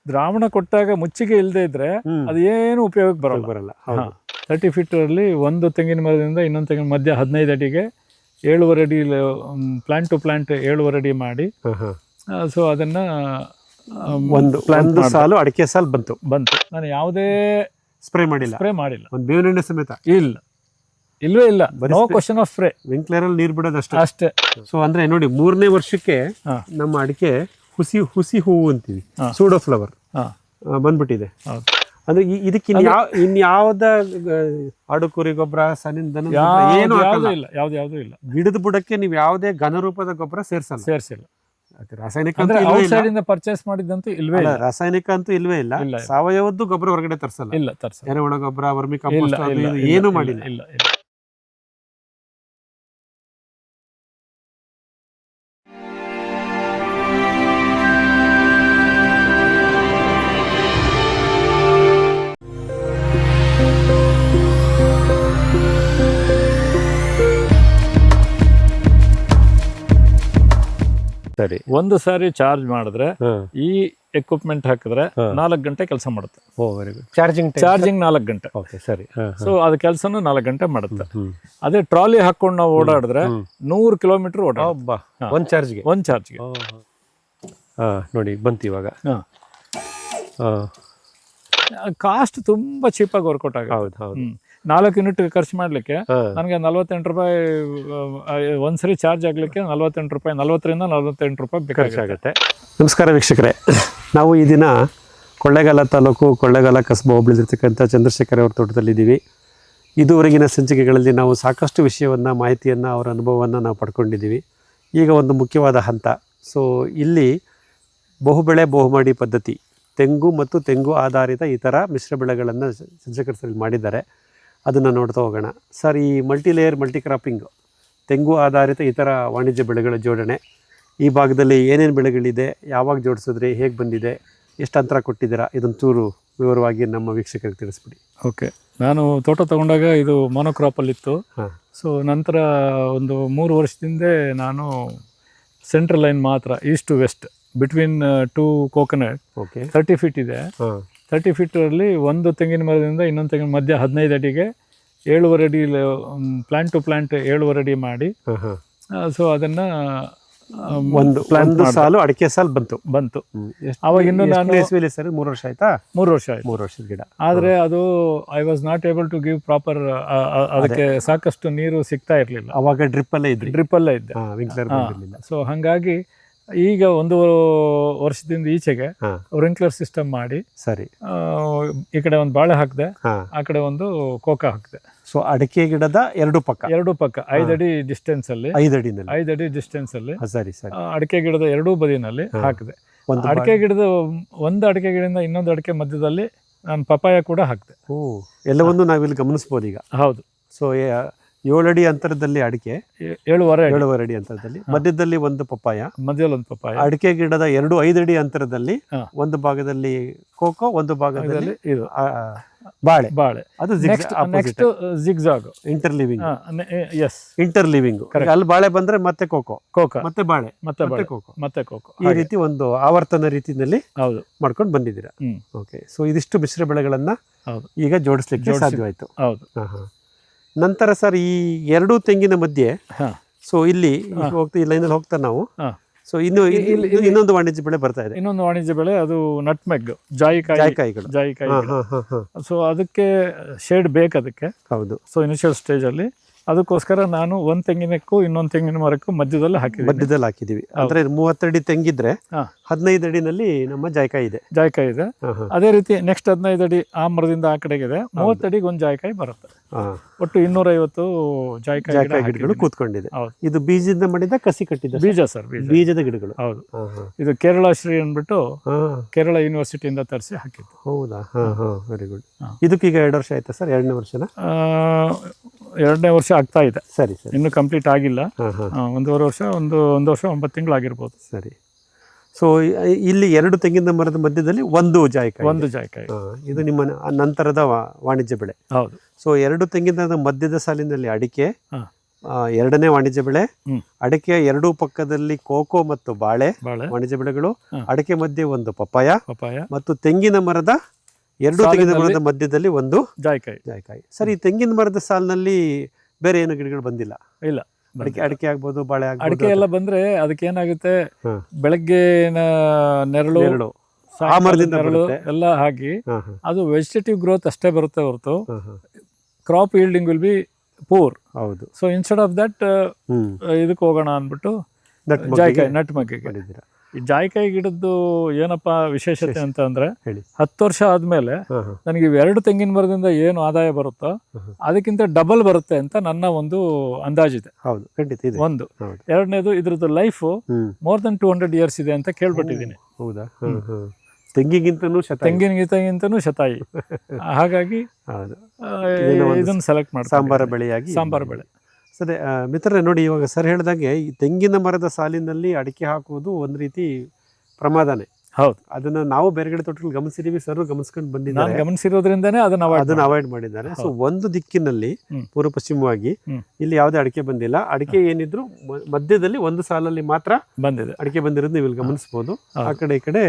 ದ್ರಾವಣ ಕೊಟ್ಟಾಗ ಮುಚ್ಚಿಗೆ ಇಲ್ಲದೆ ಇದ್ರೆ ಅದು ಏನು ಉಪಯೋಗಕ್ಕೆ ಬರಲ್ಲ. 30 ಫೀಟ್ ಅಲ್ಲಿ ಒಂದು ತೆಂಗಿನ ಮರದಿಂದ ಇನ್ನೊಂದು ತೆಂಗಿನ ಮಧ್ಯ 15 ಅಡಿಗೆ 7.5 ಅಡಿ ಪ್ಲಾಂಟ್ ಟು ಪ್ಲಾಂಟ್ 7.5 ಅಡಿ ಮಾಡಿ ಸೊ ಅದನ್ನ ಒಂದು ಸಾಲು ಅಡಿಕೆ ಸಾಲು ಬಂತು. ನಾನು ಯಾವುದೇ ಸ್ಪ್ರೇ ಮಾಡಿಲ್ಲ ಒಂದು ಬೇವಿನ ಎಣ್ಣೆ ಸಮೇತ ಇಲ್ವೇ ಇಲ್ಲ. No question of sprinkler ಅಲ್ಲಿ ನೀರು ಬಿಡೋದು ಅಷ್ಟೇ. ಸೊ ಅಂದ್ರೆ ನೋಡಿ 3ನೇ ವರ್ಷಕ್ಕೆ ನಮ್ಮ ಅಡಿಕೆ ಹುಸಿ ಹೂವು ಅಂತೀವಿ, ಸೂಡೋ ಫ್ಲವರ್ ಬಂದ್ಬಿಟ್ಟಿದೆ. ಅಂದ್ರೆ ಇದಕ್ಕೆ ಇನ್ಯಾವ್ದ ಆಡು ಕುರಿ ಗೊಬ್ಬರ ಸನಿಂದ ಏನು ಯಾವ್ದು ಇಲ್ಲ. ಗಿಡದ ಬುಡಕ್ಕೆ ನೀವು ಯಾವುದೇ ಘನರೂಪದ ಗೊಬ್ಬರ ಸೇರಿಸಿಲ್ಲ. ರಾಸಾಯನಿಕ ಪರ್ಚೇಸ್ ಮಾಡಿದಂತೂ ಇಲ್ವೇ ಇಲ್ಲ. ರಾಸಾಯನಿಕ ಅಂತೂ ಇಲ್ವೇ ಇಲ್ಲ. ಸಾವಯವದ್ದು ಗೊಬ್ಬರ ಹೊರಗಡೆ ತರಿಸಲ್ಲ. ಎರೆಹುಳ ಗೊಬ್ಬರ, ವರ್ಮಿ ಕಂಪೋಸ್ಟ್ ಏನು ಮಾಡಿಲ್ಲ. ಒಂದು ಸಾರಿ ಚಾರ್ಜ್ ಮಾಡಿದ್ರೆ ಈ ಎಕ್ವಿಪ್ಮೆಂಟ್ ಹಾಕಿದ್ರೆ 4 ಗಂಟೆ ಕೆಲಸ ಮಾಡುತ್ತೆ. Very good. ಚಾರ್ಜಿಂಗ್ 4 ಗಂಟೆ. ಸರಿ. ಸೊ ಅದ ಕೆಲಸನೂ 4 ಗಂಟೆ ಮಾಡುತ್ತೆ. ಅದೇ ಟ್ರಾಲಿ ಹಾಕೊಂಡು ನಾವು ಓಡಾಡಿದ್ರೆ 100 ಕಿಲೋಮೀಟರ್ ಒಂದು ಚಾರ್ಜ್ಗೆ. ನೋಡಿ ಬಂತು ಇವಾಗ. ಕಾಸ್ಟ್ ತುಂಬಾ ಚೀಪಾಗಿ ವರ್ಕೌಟ್ ಆಗುತ್ತೆ. 4 ಯೂನಿಟ್ ಖರ್ಚು ಮಾಡ್ಲಿಕ್ಕೆ ನನಗೆ 48 ರೂಪಾಯಿ ಒಂದ್ಸರಿ ಚಾರ್ಜ್ ಆಗ್ಲಿಕ್ಕೆ 48 ರೂಪಾಯಿ, 40ರಿಂದ 48 ರೂಪಾಯಿ ಬೇಕಾಗುತ್ತೆ. ನಮಸ್ಕಾರ ವೀಕ್ಷಕರೇ, ನಾವು ಈ ದಿನ ಕೊಳ್ಳೇಗಾಲ ತಾಲೂಕು ಕೊಳ್ಳೇಗಾಲ ಕಸಬಾ ಹೋಬಳಿಲಿರ್ತಕ್ಕಂಥ ಚಂದ್ರಶೇಖರ್ ಅವ್ರ ತೋಟದಲ್ಲಿದ್ದೀವಿ. ಇದುವರೆಗಿನ ಸಂಚಿಕೆಗಳಲ್ಲಿ ನಾವು ಸಾಕಷ್ಟು ವಿಷಯವನ್ನು, ಮಾಹಿತಿಯನ್ನು, ಅವರ ಅನುಭವವನ್ನು ನಾವು ಪಡ್ಕೊಂಡಿದ್ದೀವಿ. ಈಗ ಒಂದು ಮುಖ್ಯವಾದ ಹಂತ. ಸೊ ಇಲ್ಲಿ ಬಹುಬೆಳೆ ಬಹುಮಾಡಿ ಪದ್ಧತಿ, ತೆಂಗು ಮತ್ತು ತೆಂಗು ಆಧಾರಿತ ಇತರ ಮಿಶ್ರ ಬೆಳೆಗಳನ್ನು ಚಂದ್ರಶೇಖರ್ ಸರ್ ಮಾಡಿದ್ದಾರೆ. ಅದನ್ನು ನೋಡ್ತಾ ಹೋಗೋಣ. ಸರ್, ಈ ಮಲ್ಟಿ ಕ್ರಾಪಿಂಗ್, ತೆಂಗು ಆಧಾರಿತ ಇತರ ವಾಣಿಜ್ಯ ಬೆಳೆಗಳ ಜೋಡಣೆ, ಈ ಭಾಗದಲ್ಲಿ ಏನೇನು ಬೆಳೆಗಳಿದೆ, ಯಾವಾಗ ಜೋಡಿಸಿದ್ರಿ, ಹೇಗೆ ಬಂದಿದೆ, ಎಷ್ಟು ಅಂತರ ಕೊಟ್ಟಿದ್ದೀರಾ, ಇದನ್ನು ಚೂರು ವಿವರವಾಗಿ ನಮ್ಮ ವೀಕ್ಷಕರಿಗೆ ತಿಳಿಸ್ಬಿಡಿ. ಓಕೆ, ನಾನು ತೋಟ ತಗೊಂಡಾಗ ಇದು ಮೊನೋಕ್ರಾಪಲ್ಲಿತ್ತು. ಸೊ ನಂತರ ಒಂದು 3 ವರ್ಷದಿಂದ ನಾನು ಸೆಂಟ್ರಲ್ ಲೈನ್ ಮಾತ್ರ, east to west between 2 coconut 30 feet ಇದೆ. 30 ಫೀಟಲ್ಲಿ ಒಂದು ತೆಂಗಿನ ಮರದಿಂದ ಇನ್ನೊಂದು ತೆಂಗಿನ ಮಧ್ಯ 15 ಅಡಿಗೆ 7.5 ಅಡಿ ಪ್ಲಾಂಟ್ ಟು ಪ್ಲಾಂಟ್ 7.5 ಅಡಿ ಮಾಡಿ ಸೊ ಅದನ್ನ ಒಂದು ಸಾಲು ಅಡಿಕೆ ಸಾಲು ಬಂತು. ಅವಾಗ ಇನ್ನು ನಾನು 3 ವರ್ಷ ಆಯ್ತಾ? 3 ವರ್ಷ ಆಯ್ತು. 3 ವರ್ಷದ ಗಿಡ. ಆದ್ರೆ ಅದು I was not able to give proper, ಅದಕ್ಕೆ ಸಾಕಷ್ಟು ನೀರು ಸಿಗ್ತಾ ಇರ್ಲಿಲ್ಲ. ಅವಾಗ ಡ್ರಿಪ್ ಅಲ್ಲೇ ಇದ್ದೆ. ಸೊ ಹಂಗಾಗಿ ಈಗ 1 ವರ್ಷದಿಂದ ಈಚೆಗೆ ಸ್ಪ್ರಿಂಕ್ಲರ್ ಸಿಸ್ಟಮ್ ಮಾಡಿ ಸರಿ ಈ ಕಡೆ ಒಂದು ಬಾಳೆ ಹಾಕಿದೆ, ಆ ಕಡೆ ಒಂದು ಕೋಕಾ ಹಾಕಿದೆ. ಸೊ ಅಡಿಕೆ ಗಿಡದ ಎರಡು ಪಕ್ಕ 5 ಅಡಿ ಡಿಸ್ಟೆನ್ಸ್ ಅಲ್ಲಿ 5 ಅಡಿ ಡಿಸ್ಟೆನ್ಸ್ ಅಲ್ಲಿ ಅಡಿಕೆ ಗಿಡದ ಎರಡೂ ಬದಿನಲ್ಲಿ ಹಾಕಿದೆ. ಅಡಿಕೆ ಗಿಡದ ಒಂದು ಅಡಿಕೆ ಗಿಡದಿಂದ ಇನ್ನೊಂದು ಅಡಿಕೆ ಮಧ್ಯದಲ್ಲಿ ನಾನು ಪಪಾಯ ಕೂಡ ಹಾಕಿದೆ. ಎಲ್ಲವನ್ನು ನಾವಿಲ್ಲಿ ಗಮನಿಸಬಹುದು ಈಗ. ಹೌದು. ಸೊ 7 ಅಡಿ ಅಂತರದಲ್ಲಿ ಅಡಿಕೆ, 7.5 ಅಡಿ ಅಂತರದಲ್ಲಿ ಮಧ್ಯದಲ್ಲಿ ಒಂದು ಪಪ್ಪಾಯ, ಅಡಿಕೆ ಗಿಡದ 5 ಅಡಿ ಅಂತರದಲ್ಲಿ ಒಂದು ಭಾಗದಲ್ಲಿ ಕೋಕೋ, ಒಂದು ಭಾಗದಲ್ಲಿ ಬಾಳೆ. ಅದು ನೆಕ್ಸ್ಟ್ ಜಿಗ್ಜಾಗ್ ಇಂಟರ್ಲಿವಿಂಗ್. ಅಲ್ಲಿ ಬಾಳೆ ಬಂದ್ರೆ ಮತ್ತೆ ಕೋಕೋ, ಮತ್ತೆ ಬಾಳೆ, ಮತ್ತೆ ಕೋಕೋ, ಈ ರೀತಿ ಒಂದು ಆವರ್ತನ ರೀತಿಯಲ್ಲಿ ಮಾಡ್ಕೊಂಡು ಬಂದಿದ್ದೀರಾ. ಓಕೆ. ಸೊ ಇದಿಷ್ಟು ಮಿಶ್ರ ಬೆಳೆಗಳನ್ನ ಈಗ ಜೋಡಿಸ್ಲಿಕ್ಕೆ ಸಾಧ್ಯವಾಯ್ತು. ನಂತರ ಸರ್, ಈ 2 ತೆಂಗಿನ ಮಧ್ಯೆ ಸೊ ಇಲ್ಲಿ ಈ ಲೈನಲ್ಲಿ ಹೋಗ್ತಾ ನಾವು ಸೊ ಇನ್ನೊಂದು ವಾಣಿಜ್ಯ ಬೆಳೆ ಬರ್ತಾ ಇದೆ. ಇನ್ನೊಂದು ವಾಣಿಜ್ಯ ಬೆಳೆ ಅದು ನಟ್ಮೆಗ್, ಜಾಯಿಕಾಯಿಗಳು. ಸೊ ಅದಕ್ಕೆ ಶೇಡ್ ಬೇಕು ಅದಕ್ಕೆ. ಹೌದು. ಸೊ ಇನಿಷಿಯಲ್ ಸ್ಟೇಜ್ ಅಲ್ಲಿ ಅದಕ್ಕೋಸ್ಕರ ನಾನು ಒಂದು ತೆಂಗಿನಕ್ಕೂ ಇನ್ನೊಂದು ತೆಂಗಿನ ಮರಕ್ಕೂ ಮಧ್ಯದಲ್ಲಿ ಹಾಕಿದ್ದೀವಿ. ಅಂದ್ರೆ 30 ಅಡಿ ತೆಂಗಿದ್ರೆ 15 ಅಡಿನಲ್ಲಿ ನಮ್ಮ ಜಾಯಿಕಾಯಿ ಇದೆ. ಅದೇ ರೀತಿ ನೆಕ್ಸ್ಟ್ 15 ಅಡಿ ಆ ಮರದಿಂದ ಆ ಕಡೆಗಿದೆ, 30 ಅಡಿಗೆ ಒಂದು ಜಾಯಿಕಾಯಿ ಬರುತ್ತೆ. ಒಟ್ಟು 250 ಜಾಯಿಕಾಯಿ ಗಿಡಗಳು ಕೂತ್ಕೊಂಡಿದೆ. ಇದು ಬೀಜದಿಂದ ಮಾಡಿದ, ಕಸಿ ಕಟ್ಟಿದ ಬೀಜ ಸರ್? ಬೀಜದ ಗಿಡಗಳು. ಹೌದು. ಇದು ಕೇರಳ ಶ್ರೀ ಅಂದ್ಬಿಟ್ಟು ಕೇರಳ ಯೂನಿವರ್ಸಿಟಿಯಿಂದ ತರಿಸಿ ಹಾಕಿದ್ದು. ಹೌದಾ? Very good. ಇದಕ್ಕೀಗ 2 ವರ್ಷ ಆಯ್ತಾ ಸರ್? 2ನೇ ವರ್ಷನ? 2ನೇ ವರ್ಷ ಆಗ್ತಾ ಇದೆ. ಸರಿ. ಇನ್ನು ಕಂಪ್ಲೀಟ್ ಆಗಿಲ್ಲ. 1.5 ವರ್ಷ, ಒಂದು ವರ್ಷ 9 ತಿಂಗಳು ಆಗಿರ್ಬೋದು. ಸರಿ. ಸೊ ಇಲ್ಲಿ 2 ತೆಂಗಿನ ಮರದ ಮಧ್ಯದಲ್ಲಿ ಒಂದು ಜಾಯಿಕಾಯಿ. ಇದು ನಿಮ್ಮ ನಂತರದ ವಾಣಿಜ್ಯ ಬೆಳೆ. ಹೌದು. ಸೊ 2 ತೆಂಗಿನ ಮಧ್ಯದ ಸಾಲಿನಲ್ಲಿ ಅಡಿಕೆ, ಎರಡನೇ ವಾಣಿಜ್ಯ ಬೆಳೆ. ಹ್ಮ್. ಅಡಿಕೆ ಎರಡೂ ಪಕ್ಕದಲ್ಲಿ ಕೋಕೋ ಮತ್ತು ಬಾಳೆ ಬಾಳೆ, ವಾಣಿಜ್ಯ ಬೆಳೆಗಳು. ಹಾ. ಅಡಿಕೆ ಮಧ್ಯೆ ಒಂದು ಪಪ್ಪಾಯ ಪಪಾಯ, ಮತ್ತು ತೆಂಗಿನ ಮರದ ತೆಂಗಿನ ಮರದ ಮಧ್ಯದಲ್ಲಿ ಒಂದು ಜಾಯಿಕಾಯಿ. ಜಾಯಿಕಾಯಿ. ಸರ್, ಈ ತೆಂಗಿನ ಮರದ ಸಾಲಿನಲ್ಲಿ ಬೇರೆ ಏನು ಗಿಡಗಳು ಬಂದಿಲ್ಲ? ಇಲ್ಲ, ಅಡಿಕೆ ಆಗ್ಬೋದು, ಬಾಳೆ ಆಗ್ಬೋದು. ಅಡಿಕೆ ಎಲ್ಲ ಬಂದ್ರೆ ಅದಕ್ಕೆ ಏನಾಗುತ್ತೆ, ಹಾ. ಬೆಳಗ್ಗೆನ ನೆರಳು, ನೆರಳು ಆ ಸಾಯಂಕಾಲದ ಮರದಿಂದ ನೆರಳು ಬರುತ್ತೆ. ಎಲ್ಲ ಹಾಕಿ ಹಾ, ಹಾ, ಅದು ವೆಜಿಟೇಟಿವ್ ಗ್ರೋತ್ ಅಷ್ಟೇ ಬರುತ್ತೆ ಹೊರತು ಹಾ, ಹಾ. Crop yielding will be poor. ಹೌದು. ಸೊ ಇನ್ಸ್ಟೆಡ್ ಆಫ್ ದಟ್ ಹ್ಮ್. ಇದಕ್ಕೆ ಹೋಗೋಣ ಅಂದ್ಬಿಟ್ಟು ನಟ್ ಜಾಯಿಕಾಯಿ, ನಟ್ ಮಗ್ಗಿಗೆ. ಮಾಡಿದ್ದೀರಾ? ಈ ಜಾಯಿಕಾಯಿ ಗಿಡದ್ದು ಏನಪ್ಪಾ ವಿಶೇಷತೆ ಅಂತ ಅಂದ್ರೆ, ಹೇಳಿ. 10 ವರ್ಷ ಆದ್ಮೇಲೆ ಹಾ, ಹಾ. ನನಗೆ ಇವೆರಡು ತೆಂಗಿನ ಮರದಿಂದ ಏನು ಆದಾಯ ಬರುತ್ತೋ ಹ್ಮ್. ಅದಕ್ಕಿಂತ ಡಬಲ್ ಬರುತ್ತೆ ಅಂತ ನನ್ನ ಒಂದು ಅಂದಾಜಿದೆ. ಹೌದು, ಖಂಡಿತ ಇದೆ. ಒಂದು. ಹೌದು. ಎರಡನೇದು, ಇದ್ರದ್ದು ಲೈಫ್ ಹ್ಮ್. ಮೋರ್ ದನ್ 200 ಇಯರ್ಸ್ ಇದೆ ಅಂತ ಕೇಳ್ಬಿಟ್ಟಿದ್ದೀನಿ. ಹೌದಾ? ತೆಂಗಿಗಿಂತನೂ ತೆಂಗಿನಗಿಂತನೂ ಶತಾಯಿ. ಹಾಗಾಗಿ ಹೌದು. ಇದನ್ನ ಸೆಲೆಕ್ಟ್ ಮಾಡಿ ಸಾಂಬಾರ ಬೆಳೆಯಾಗಿ. ಸಾಂಬಾರ ಬೆಳೆ. ಸರಿ ಮಿತ್ರರೇ, ನೋಡಿ, ಇವಾಗ ಸರ್ ಹೇಳಿದಾಗೆ ಈ ತೆಂಗಿನ ಮರದ ಸಾಲಿನಲ್ಲಿ ಅಡಿಕೆ ಹಾಕುವುದು ಒಂದು ರೀತಿ ಪ್ರಮಾದನೇ. ಹೌದು. ಅದನ್ನ ನಾವು ಬೇರೆ ಕಡೆ ತೋಟದಲ್ಲಿ ಗಮನಿಸಿದೀವಿ, ಸರ್ ಗಮನಿಸ್ಕೊಂಡು ನಾನು ಬಂದಿದ್ದಾರೆ. ಗಮನಿಸಿರೋದ್ರಿಂದನೇ ಅದನ್ನ ಅವಾಯ್ಡ್ ಮಾಡಿದ್ದಾರೆ. ಸೊ ಒಂದು ದಿಕ್ಕಿನಲ್ಲಿ ಹ್ಮ್. ಪೂರ್ವ ಪಶ್ಚಿಮವಾಗಿ ಹ್ಮ್. ಇಲ್ಲಿ ಯಾವುದೇ ಅಡಿಕೆ ಬಂದಿಲ್ಲ. ಅಡಿಕೆ ಏನಿದ್ರು ಮಧ್ಯದಲ್ಲಿ ಒಂದು ಸಾಲಲ್ಲಿ ಮಾತ್ರ ಬಂದಿದೆ. ಅಡಿಕೆ ಬಂದಿರೋದು ನೀವು ಇಲ್ಲಿ ಗಮನಿಸಬಹುದು. ಆ ಕಡೆ ಈ ಕಡೆ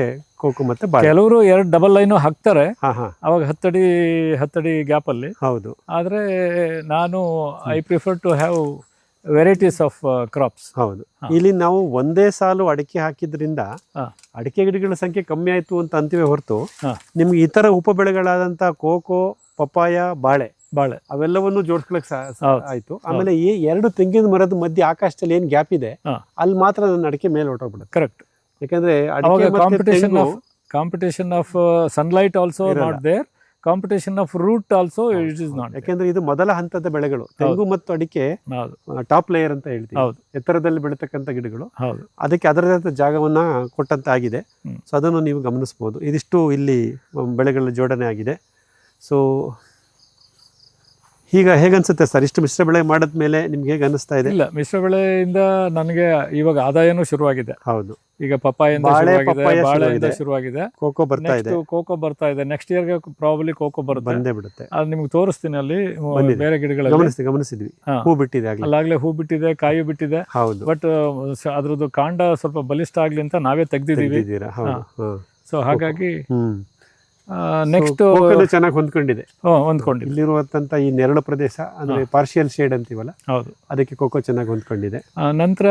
ಕೋಕೋ ಮತ್ತೆ ಬಾಳೆ. ಕೆಲವರು 2 ಡಬಲ್ ಲೈನು ಹಾಕ್ತಾರೆ, ಹಾ, ಹಾ, ಅವಾಗ 10 ಅಡಿ ಗ್ಯಾಪ್ ಅಲ್ಲಿ. ಹೌದು. ಆದ್ರೆ ನಾನು I prefer to have varieties of crops. ಹೌದು. ಇಲ್ಲಿ ನಾವು ಒಂದೇ ಸಾಲು ಅಡಿಕೆ ಹಾಕಿದ್ರಿಂದ ಹಾ. ಅಡಿಕೆ ಗಿಡಗಳ ಸಂಖ್ಯೆ ಕಮ್ಮಿ ಆಯ್ತು ಅಂತ ಅಂತೀವಿ ಹೊರತು, ಹಾ. ನಿಮ್ಗೆ ಇತರ ಉಪ ಬೆಳೆಗಳಾದಂತ ಕೋಕೋ, ಪಪ್ಪಾಯ, ಬಾಳೆ ಅವೆಲ್ಲವನ್ನು ಜೋಡಿಸ್ಕೊಳಕ್ ಹೌದು. ಆಯ್ತು. ಆಮೇಲೆ ಈ 2 ತೆಂಗಿನ ಮರದ ಮಧ್ಯೆ ಆಕಾಶದಲ್ಲಿ ಏನ್ ಗ್ಯಾಪ್ ಇದೆ, ಹಾ. ಅಲ್ಲಿ ಮಾತ್ರ ನನ್ನ ಅಡಿಕೆ ಮೇಲೆ ಹೊರಟೋಗ್ಬಿಡುತ್ತೆ. ಕರೆಕ್ಟ್. ಯಾಕಂದ್ರೆ ಅಡಿಕೆ ಮತ್ತೆ ತೆಂಗು competition of sunlight also not there, competition of root also it is not. ಯಾಕಂದ್ರೆ ಇದು ಮೊದಲ ಹಂತದ ಬೆಳೆಗಳು. ತೆಂಗು ಮತ್ತು ಅಡಿಕೆ ಟಾಪ್ ಲೇಯರ್ ಅಂತ ಹೇಳ್ತೀವಿ, ಎತ್ತರದಲ್ಲಿ ಬೆಳೀತಕ್ಕಂಥ ಗಿಡಗಳು. ಅದಕ್ಕೆ ಅದರದೇ ಜಾಗವನ್ನ ಕೊಟ್ಟಂತ ಆಗಿದೆ. ಸೊ ಅದನ್ನು ನೀವು ಗಮನಿಸಬಹುದು. ಇದಿಷ್ಟು ಇಲ್ಲಿ ಬೆಳೆಗಳ ಜೋಡಣೆ ಆಗಿದೆ. ಸೊ ಈಗ ಹೇಗನ್ಸುತ್ತೆ ಸರ್, ಇಷ್ಟು ಮಿಶ್ರ ಬೆಳೆ ಮಾಡಿದ್ಮೇಲೆ ನಿಮ್ಗೆ ಹೇಗೆ ಅನಿಸ್ತಾ ಇದೆ? ಇಲ್ಲ, ಮಿಶ್ರ ಬೆಳೆಯಿಂದ ನನಗೆ ಇವಾಗ ಆದಾಯನೂ ಶುರುವಾಗಿದೆ. ಹೌದು. ಈಗ ಪಪ್ಪಾಯಿಂದ ಬಾಳೆಯಿಂದ ಶುರುವಾಗಿದೆ, ಕೋಕೋ ಬರ್ತಾ ಇದೆ. ನೆಕ್ಸ್ಟ್ ಇಯರ್ಗೆ ಪ್ರಾಬಬ್ಲಿ ಕೋಕೋ ಬಂದೇ ಬಿಡುತ್ತೆ. ಅದು ನಿಮ್ಗೆ ತೋರಿಸ್ತೀನಿ. ಅಲ್ಲಿ ಬೇರೆ ಗಿಡಗಳಲ್ಲಿ ಗಮನಿಸಿದ್ವಿ, ಹೂ ಬಿಟ್ಟಿದೆ, ಅಲ್ಲಾಗ್ಲೇ ಹೂ ಬಿಟ್ಟಿದೆ, ಕಾಯಿ ಬಿಟ್ಟಿದೆ. ಹೌದು. ಬಟ್ ಅದ್ರದ್ದು ಕಾಂಡ ಸ್ವಲ್ಪ ಬಲಿಷ್ಠ ಆಗ್ಲಿ ಅಂತ ನಾವೇ ತೆಗ್ದಿದ್ದೀವಿ. ಸೊ ಹಾಗಾಗಿ ನೆಕ್ಸ್ಟ್ ಚೆನ್ನಾಗಿ ಹೊಂದ್ಕೊಂಡಿದೆ. ಇಲ್ಲಿರುವಂತ ಈ ನೆರಳು ಪ್ರದೇಶ ಅಂದ್ರೆ ಪಾರ್ಷಿಯಲ್ ಶೇಡ್ ಅಂತೀವಲ್ಲ, ಹೌದು, ಅದಕ್ಕೆ ಕೋಕೋ ಚೆನ್ನಾಗಿ ಹೊಂದ್ಕೊಂಡಿದೆ. ನಂತರ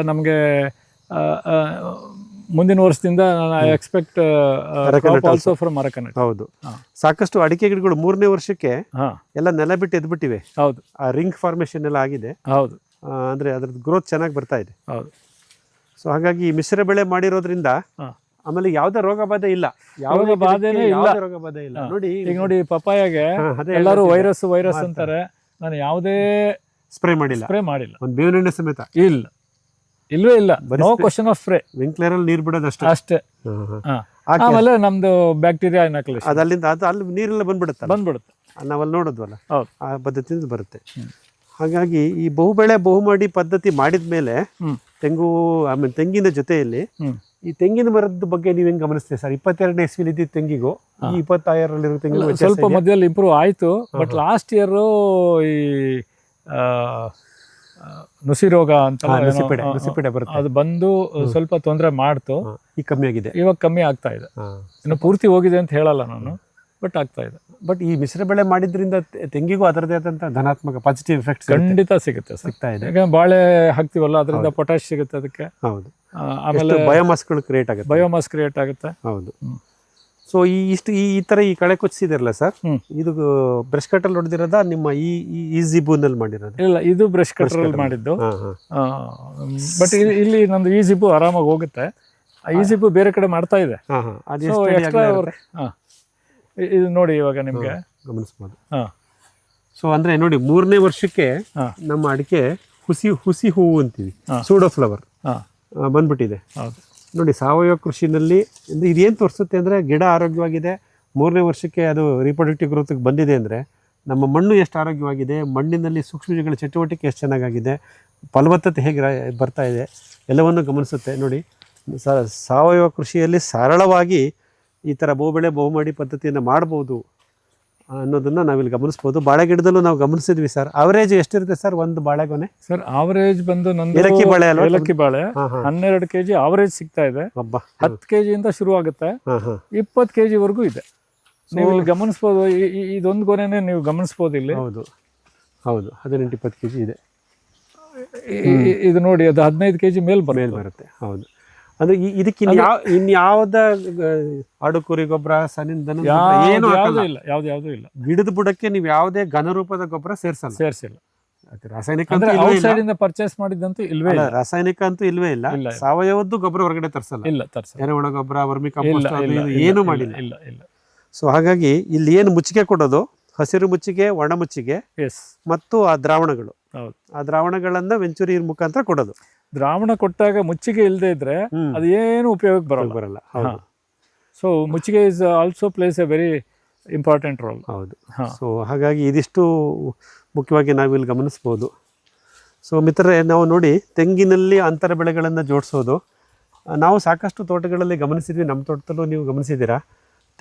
ನಮಗೆ ಮುಂದಿನ ವರ್ಷದಿಂದ I expect also from arecanut. ಹೌದು. ಸಾಕಷ್ಟು ಅಡಿಕೆ ಗಿಡಗಳು 3ನೇ ವರ್ಷಕ್ಕೆ ಎಲ್ಲ ನೆಲ ಬಿಟ್ಟು ಎದ್ಬಿಟ್ಟಿವೆ. ಹೌದು. ಆ ರಿಂಗ್ ಫಾರ್ಮೇಶನ್ ಎಲ್ಲ ಆಗಿದೆ. ಹೌದು. ಅಂದ್ರೆ ಅದ್ರದ್ದು ಗ್ರೋತ್ ಚೆನ್ನಾಗಿ ಬರ್ತಾ ಇದೆ. ಹೌದು. ಸೊ ಹಾಗಾಗಿ ಮಿಶ್ರ ಬೆಳೆ ಮಾಡಿರೋದ್ರಿಂದ ಆಮೇಲೆ ಯಾವುದೇ ರೋಗ ಬಾಧೆ ಇಲ್ಲ. ಯಾವುದೇ ಬಾಧೆನೇ ಇಲ್ಲ. ರೋಗ ಬಾಧೆ ಇಲ್ಲ. ನೋಡಿ, ಈಗ ನೋಡಿ ಪಪ್ಪಾಯಾಗೆ ಎಲ್ಲರೂ ವೈರಸ್ ಅಂತಾರೆ. ನಾನು ಯಾವುದೇ ಸ್ಪ್ರೇ ಮಾಡಿಲ್ಲ. ಒಂದು ಬೇವಿನ ಎಣ್ಣೆ ಸಮೇತ ಇಲ್ವೇ ಇಲ್ಲ. No question of sprinkler ಅಲ್ಲಿ ನೀರು ಬಿಡೋದು ಅಷ್ಟೇ. ಆಮೇಲೆ ನಮ್ದು ಬ್ಯಾಕ್ಟೀರಿಯಾ ಅದು ಅಲ್ಲಿಂದ ಅಲ್ಲಿ ನೀರೆಲ್ಲ ಬಂದ್ಬಿಡುತ್ತೆ. ನಾವಲ್ಲಿ ನೋಡೋದ್ವಲ್ಲ, ಆ ಪದ್ಧತಿಯಿಂದ ಬರುತ್ತೆ. ಹಾಗಾಗಿ ಈ ಬಹುಮಾಡಿ ಪದ್ಧತಿ ಮಾಡಿದ್ಮೇಲೆ ತೆಂಗು ಆಮೇಲೆ ತೆಂಗಿನ ಜೊತೆಯಲ್ಲಿ ಈ ತೆಂಗಿನ ಮರದ ಬಗ್ಗೆ ನೀವು ಹೆಂಗ್ ಗಮನಿಸ್ತೀವಿ ಸರ್? 22ನೇ ಇಸ್ವಿಲಿ ಇದ್ದಿದ್ದ ತೆಂಗಿಗೂ ಈ 26ರಲ್ಲಿರೋ ತೆಂಗಿಗೂ ಸ್ವಲ್ಪ ಮಧ್ಯದಲ್ಲಿ ಇಂಪ್ರೂವ್ ಆಯ್ತು. ಬಟ್ ಲಾಸ್ಟ್ ಇಯರ್ ಈ ನುಸಿ ರೋಗ ಅಂತ ಅದು ಬಂದು ಸ್ವಲ್ಪ ತೊಂದರೆ ಮಾಡ್ತು. ಈಗ ಕಮ್ಮಿ ಆಗಿದೆ. ಇವಾಗ ಕಮ್ಮಿ ಆಗ್ತಾ ಇದೆ. ಇನ್ನು ಪೂರ್ತಿ ಹೋಗಿದೆ ಅಂತ ಹೇಳಲ್ಲ ನಾನು, ಬಟ್ ಆಗ್ತಾ ಇದೆ. ಬಟ್ ಈ ಮಿಶ್ರ ಬೆಳೆ ಮಾಡಿದ್ರಿಂದ ತೆಂಗಿಗೂ ಅದರದೇ ಆದಂತ ಧನಾತ್ಮಕ ಪಾಸಿಟಿವ್ ಎಫೆಕ್ಟ್ ಖಂಡಿತ ಸಿಗ್ತಾ ಇದೆ. ಈಗ ಬಾಳೆ ಹಾಕ್ತಿವಲ್ಲ, ಅದರಿಂದ ಪೊಟ್ಯಾಶ್ ಸಿಗುತ್ತೆ ಅದಕ್ಕೆ. ಹೌದು. ಆಮೇಲೆ ಬಯೋಮಾಸ್ಗಳು ಬಯೋಮಾಸ್ ಕ್ರಿಯೇಟ್ ಆಗುತ್ತೆ. ಹೌದು. ಸೊ ಈ ತರ ಈ ಕಳೆ ಕೊಚ್ಚಿದಿರಲ್ಲ ಸರ್, ಇದು ಬ್ರಷ್ ಕಟ್ಟರ್ ಹೊಡೆದಿರೋದ ನಿಮ್ಮ ಈಸಿ ಬೂನಲ್ಲಿ ಮಾಡಿರೋದು? ಇಲ್ಲ, ಇದು ಬ್ರಷ್ ಕಟ್ಟರ್ ಮಾಡಿದ್ದು. ಬಟ್ ಇಲ್ಲಿ ನಂದು ಈಸಿ ಬೂ ಆರಾಮಾಗಿ ಹೋಗುತ್ತೆ. ಈಸಿ ಬೂ ಬೇರೆ ಕಡೆ ಮಾಡ್ತಾ ಇದೆ. ಇದು ನೋಡಿ, ಇವಾಗ ನಿಮ್ಗೆ ಗಮನಿಸಬಹುದು. ಸೊ ಅಂದ್ರೆ ನೋಡಿ, 3ನೇ ವರ್ಷಕ್ಕೆ ನಮ್ಮ ಅಡಿಕೆ ಹುಸಿ ಹೂವು ಅಂತೀವಿ, ಸೂಡೋ ಫ್ಲವರ್ ಬಂದ್ಬಿಟ್ಟಿದೆ. ನೋಡಿ, ಸಾವಯವ ಕೃಷಿನಲ್ಲಿ ಇದೇನು ತೋರಿಸುತ್ತೆ ಅಂದರೆ ಗಿಡ ಆರೋಗ್ಯವಾಗಿದೆ. 3ನೇ ವರ್ಷಕ್ಕೆ ಅದು ರಿಪ್ರೊಡಕ್ಟಿವ್ ಗ್ರೋತ್ಗೆ ಬಂದಿದೆ ಅಂದರೆ ನಮ್ಮ ಮಣ್ಣು ಎಷ್ಟು ಆರೋಗ್ಯವಾಗಿದೆ, ಮಣ್ಣಿನಲ್ಲಿ ಸೂಕ್ಷ್ಮಜೀವಿಗಳ ಚಟುವಟಿಕೆ ಎಷ್ಟು ಚೆನ್ನಾಗಾಗಿದೆ, ಫಲವತ್ತತೆ ಹೇಗೆ ಬರ್ತಾ ಇದೆ ಎಲ್ಲವನ್ನು ಗಮನಿಸುತ್ತೆ. ನೋಡಿ, ಸಾವಯವ ಕೃಷಿಯಲ್ಲಿ ಸರಳವಾಗಿ ಈ ಥರ ಬಹುಬೆಳೆ ಬಹುಮಾಡಿ ಪದ್ಧತಿಯನ್ನು ಮಾಡ್ಬೋದು ಅನ್ನೋದನ್ನು ನಾವಿಲ್ಲಿ ಗಮನಿಸ್ಬೋದು. ಬಾಳೆ ಗಿಡದಲ್ಲೂ ನಾವು ಗಮನಿಸಿದ್ವಿ ಸರ್. ಅವರೇಜ್ ಎಷ್ಟಿರುತ್ತೆ ಸರ್ ಒಂದು ಬಾಳೆಗೊನೆ? ಸರ್ ಆವರೇಜ್ ಬಂದು ನಂದು ಏಲಕ್ಕಿ ಬಾಳೆ ಅಲ್ವಾ? ಏಲಕ್ಕಿ ಬಾಳೆ 12 kg ಆವರೇಜ್ ಸಿಗ್ತಾ ಇದೆ. ಹಬ್ಬ 10 kg ಇಂದ ಶುರು ಆಗುತ್ತೆ, ಹಾಂ ಹಾಂ 20 kg ವರೆಗೂ ಇದೆ. ನೀವು ಇಲ್ಲಿ ಗಮನಿಸ್ಬೋದು, ಇದೊಂದು ಗೊನೆನೇ ನೀವು ಗಮನಿಸ್ಬೋದು ಇಲ್ಲಿ. ಹೌದು ಹೌದು 18-20 kg ಇದೆ. ಇದು ನೋಡಿ, ಅದು 15 kg ಮೇಲೆ ಬರುತ್ತೆ. ಹೌದು, ಅಂದ್ರೆ ಇದಕ್ಕೆ ಇನ್ಯಾವುದ ಆಡು ಕುರಿ ಗೊಬ್ಬರ ಸನಿಂದ ಏನು ಯಾವ್ದು ಇಲ್ಲ. ಗಿಡದ ಬುಡಕ್ಕೆ ನೀವು ಯಾವುದೇ ಘನರೂಪದ ಗೊಬ್ಬರ ಸೇರಿಸಿಲ್ಲ. ರಾಸಾಯನಿಕ ಪರ್ಚೇಸ್ ಮಾಡಿದಂತೂ ಇಲ್ವೇ ಇಲ್ಲ. ರಾಸಾಯನಿಕ ಅಂತೂ ಇಲ್ವೇ ಇಲ್ಲ. ಸಾವಯವದ್ದು ಗೊಬ್ಬರ ಹೊರಗಡೆ ತರಿಸಲ್ಲ. ಎರೆಹುಳ ಗೊಬ್ಬರ, ವರ್ಮಿ ಕಂಪೋಸ್ಟ್ ಏನು ಮಾಡಿಲ್ಲ. ಇಲ್ಲ. ಸೊ ಹಾಗಾಗಿ ಇಲ್ಲಿ ಏನು ಮುಚ್ಚಿಗೆ ಕೊಡೋದು, ಹಸಿರು ಮುಚ್ಚಿಗೆ, ಒಣ ಮುಚ್ಚಿಗೆ ಮತ್ತು ಆ ದ್ರಾವಣಗಳು. ಆ ದ್ರಾವಣಗಳನ್ನ ವೆಂಚುರಿ ಮುಖಾಂತರ ಕೊಡೋದು. ದ್ರಾವಣ ಕೊಟ್ಟಾಗ ಮುಚ್ಚಿಗೆ ಇಲ್ಲದೆ ಇದ್ರೆ ಅದು ಏನು ಉಪಯೋಗಕ್ಕೆ ಬರಲ್ಲ. ಸೊ ಮುಚ್ಚಿಗೆ is also plays a very important role. ಹೌದು. ಸೊ ಹಾಗಾಗಿ ಇದಿಷ್ಟು ಮುಖ್ಯವಾಗಿ ನಾವಿಲ್ಲಿ ಗಮನಿಸ್ಬೋದು. ಸೊ ಮಿತ್ರರೇ, ನಾವು ನೋಡಿ ತೆಂಗಿನಲ್ಲಿ ಅಂತರ ಬೆಳೆಗಳನ್ನು ಜೋಡಿಸೋದು ನಾವು ಸಾಕಷ್ಟು ತೋಟಗಳಲ್ಲಿ ಗಮನಿಸಿದ್ವಿ. ನಮ್ಮ ತೋಟದಲ್ಲೂ ನೀವು ಗಮನಿಸಿದ್ದೀರಾ.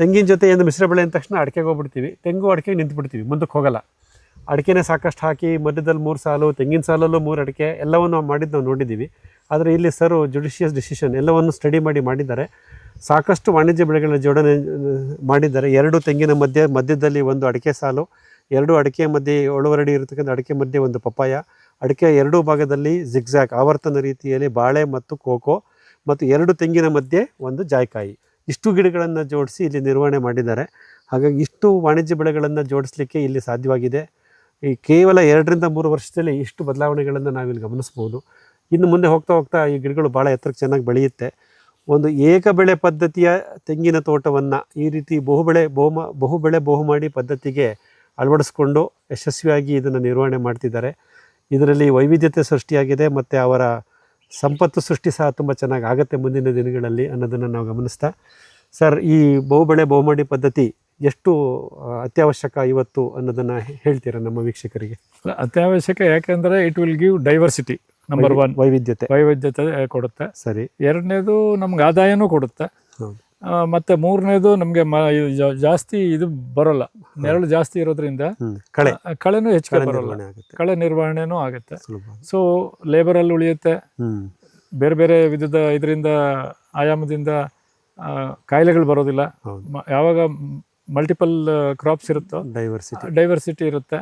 ತೆಂಗಿನ ಜೊತೆ ಏನು ಮಿಶ್ರ ಬೆಳೆ ಅಂದ ತಕ್ಷಣ ಅಡಿಕೆಗೆ ಹೋಗ್ಬಿಡ್ತೀವಿ, ತೆಂಗು ಅಡಿಕೆಗೆ ನಿಂತುಬಿಡ್ತೀವಿ, ಮುಂದಕ್ಕೆ ಹೋಗಲ್ಲ. ಅಡಿಕೆನೇ ಸಾಕಷ್ಟು ಹಾಕಿ ಮಧ್ಯದಲ್ಲಿ 3 ಸಾಲು, ತೆಂಗಿನ ಸಾಲಲ್ಲೂ 3 ಅಡಿಕೆ, ಎಲ್ಲವನ್ನು ಮಾಡಿದ್ದು ನಾವು ನೋಡಿದ್ದೀವಿ. ಆದರೆ ಇಲ್ಲಿ ಸರ್ ಜುಡಿಷಿಯಸ್ ಡಿಸಿಷನ್ ಎಲ್ಲವನ್ನು ಸ್ಟಡಿ ಮಾಡಿದ್ದಾರೆ. ಸಾಕಷ್ಟು ವಾಣಿಜ್ಯ ಬೆಳೆಗಳ ಜೋಡಣೆ ಮಾಡಿದ್ದಾರೆ. 2 ತೆಂಗಿನ ಮಧ್ಯದಲ್ಲಿ 1 ಅಡಿಕೆ ಸಾಲು, 2 ಅಡಿಕೆ ಮಧ್ಯೆ 7 ಅಡಿ ಇರತಕ್ಕಂಥ ಅಡಿಕೆ ಮಧ್ಯೆ 1 ಪಪ್ಪಾಯ, ಅಡಿಕೆ 2 ಭಾಗದಲ್ಲಿ ಜಿಗ್ಜಾಗ್ ಆವರ್ತನ ರೀತಿಯಲ್ಲಿ ಬಾಳೆ ಮತ್ತು ಕೋಕೋ, ಮತ್ತು 2 ತೆಂಗಿನ ಮಧ್ಯೆ 1 ಜಾಯ್ಕಾಯಿ. ಇಷ್ಟು ಗಿಡಗಳನ್ನು ಜೋಡಿಸಿ ಇಲ್ಲಿ ನಿರ್ವಹಣೆ ಮಾಡಿದ್ದಾರೆ. ಹಾಗಾಗಿ ಇಷ್ಟು ವಾಣಿಜ್ಯ ಬೆಳೆಗಳನ್ನು ಜೋಡಿಸಲಿಕ್ಕೆ ಇಲ್ಲಿ ಸಾಧ್ಯವಾಗಿದೆ. ಈ ಕೇವಲ 2-3 ವರ್ಷದಲ್ಲಿ ಇಷ್ಟು ಬದಲಾವಣೆಗಳನ್ನು ನಾವಿಲ್ಲಿ ಗಮನಿಸ್ಬೋದು. ಇನ್ನು ಮುಂದೆ ಹೋಗ್ತಾ ಈ ಗಿಡಗಳು ಭಾಳ ಎತ್ತರಕ್ಕೆ ಚೆನ್ನಾಗಿ ಬೆಳೆಯುತ್ತೆ. ಒಂದು ಏಕ ಬೆಳೆ ಪದ್ಧತಿಯ ತೆಂಗಿನ ತೋಟವನ್ನು ಈ ರೀತಿ ಬಹುಬೆಳೆ ಬಹುಮಾಡಿ ಪದ್ಧತಿಗೆ ಅಳವಡಿಸ್ಕೊಂಡು ಯಶಸ್ವಿಯಾಗಿ ಇದನ್ನು ನಿರ್ವಹಣೆ ಮಾಡ್ತಿದ್ದಾರೆ. ಇದರಲ್ಲಿ ವೈವಿಧ್ಯತೆ ಸೃಷ್ಟಿಯಾಗಿದೆ ಮತ್ತು ಅವರ ಸಂಪತ್ತು ಸೃಷ್ಟಿ ಸಹ ತುಂಬ ಚೆನ್ನಾಗಿ ಆಗುತ್ತೆ ಮುಂದಿನ ದಿನಗಳಲ್ಲಿ ಅನ್ನೋದನ್ನು ನಾವು ಗಮನಿಸ್ತಾ, ಸರ್ ಈ ಬಹುಬೆಳೆ ಬಹುಮಾಡಿ ಪದ್ಧತಿ ಎಷ್ಟು ಅತ್ಯವಶ್ಯಕ ಇವತ್ತು ಅನ್ನೋದನ್ನು ಹೇಳ್ತೀರಾ ನಮ್ಮ ವೀಕ್ಷಕರಿಗೆ? ಅತ್ಯವಶ್ಯಕ, ಯಾಕೆಂದರೆ it will give diversity. Number 1 ವೈವಿಧ್ಯತೆ ಕೊಡುತ್ತೆ. ಸರಿ. 2ನೇದು ನಮ್ಗೆ ಆದಾಯನೂ ಕೊಡುತ್ತೆ. ಮತ್ತೆ 3ನೇದು ನಮಗೆ ಜಾಸ್ತಿ ಇದು ಬರೋಲ್ಲ, ನೆರಳು ಜಾಸ್ತಿ ಇರೋದ್ರಿಂದ ಕಳೆನೂ ಹೆಚ್ಚಿಗೆ ಬರೋಲ್ಲ, ಕಳೆ ನಿರ್ವಹಣೆನೂ ಆಗುತ್ತೆ. ಸೊ ಲೇಬರಲ್ಲಿ ಉಳಿಯುತ್ತೆ. ಬೇರೆ ಬೇರೆ ವಿಧದ ಇದರಿಂದ ಆಯಾಮದಿಂದ ಕಾಯಿಲೆಗಳು ಬರೋದಿಲ್ಲ. ಯಾವಾಗ ಮಲ್ಟಿಪಲ್ ಕ್ರಾಪ್ಸ್ ಇರುತ್ತೋ ಡೈವರ್ಸಿಟಿ ಇರುತ್ತೆ.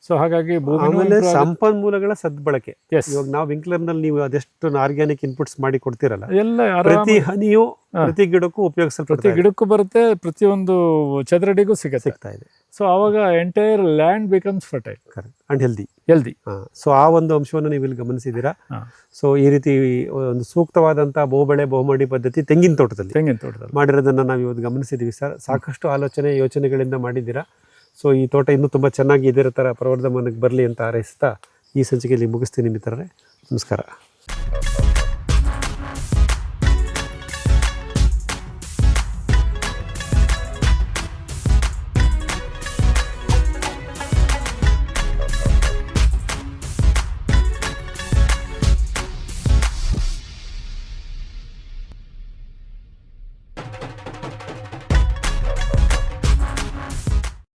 ಸೊ ಹಾಗಾಗಿ ಸಂಪನ್ಮೂಲಗಳ ಸದ್ಬಳಕೆ. ಇವಾಗ ನಾವು ವಿಂಕ್ಲರ್ನಲ್ಲಿ ನೀವು ಅದೆಷ್ಟು ಆರ್ಗ್ಯಾನಿಕ್ ಇನ್ಪುಟ್ಸ್ ಮಾಡಿ ಕೊಡ್ತಿರಲ್ಲ, ಎಲ್ಲ ಪ್ರತಿ ಹನಿಯು ಪ್ರತಿ ಗಿಡಕ್ಕೂ ಉಪಯೋಗಿಸಲ್ಪಡುತ್ತೆ. ಪ್ರತಿ ಗಿಡಕ್ಕೂ ಬರುತ್ತೆ, ಪ್ರತಿಯೊಂದು ಚದರಡಿಗೂ ಸಿಗ್ತಾ ಇದೆ. ಸೊ ಆವಾಗ entire land becomes fertile and healthy. So ಆ ಒಂದು ಅಂಶವನ್ನು ನೀವು ಇಲ್ಲಿ ಗಮನಿಸಿದ್ದೀರಾ. ಸೊ ಈ ರೀತಿ ಒಂದು ಸೂಕ್ತವಾದಂತಹ ಬಹುಬೆಳೆ ಬಹುಮಾಡಿ ಪದ್ಧತಿ ತೆಂಗಿನ ತೋಟದಲ್ಲಿ ಮಾಡಿರೋದನ್ನ ನಾವು ಇವತ್ತು ಗಮನಿಸಿದ್ದೀವಿ ಸರ್. ಸಾಕಷ್ಟು ಯೋಚನೆಗಳಿಂದ ಮಾಡಿದ್ದೀರಾ. ಸೊ ಈ ತೋಟ ಇನ್ನೂ ತುಂಬ ಚೆನ್ನಾಗಿ ಇದೇ ಥರ ಪ್ರವರ್ಧಮಾನಕ್ಕೆ ಬರಲಿ ಅಂತ ಹಾರೈಸ್ತಾ ಈ ಸಂಚಿಕೆಯಲ್ಲಿ ಮುಗಿಸ್ತೀನಿ ಮಿತ್ರರೇ. ನಮಸ್ಕಾರ.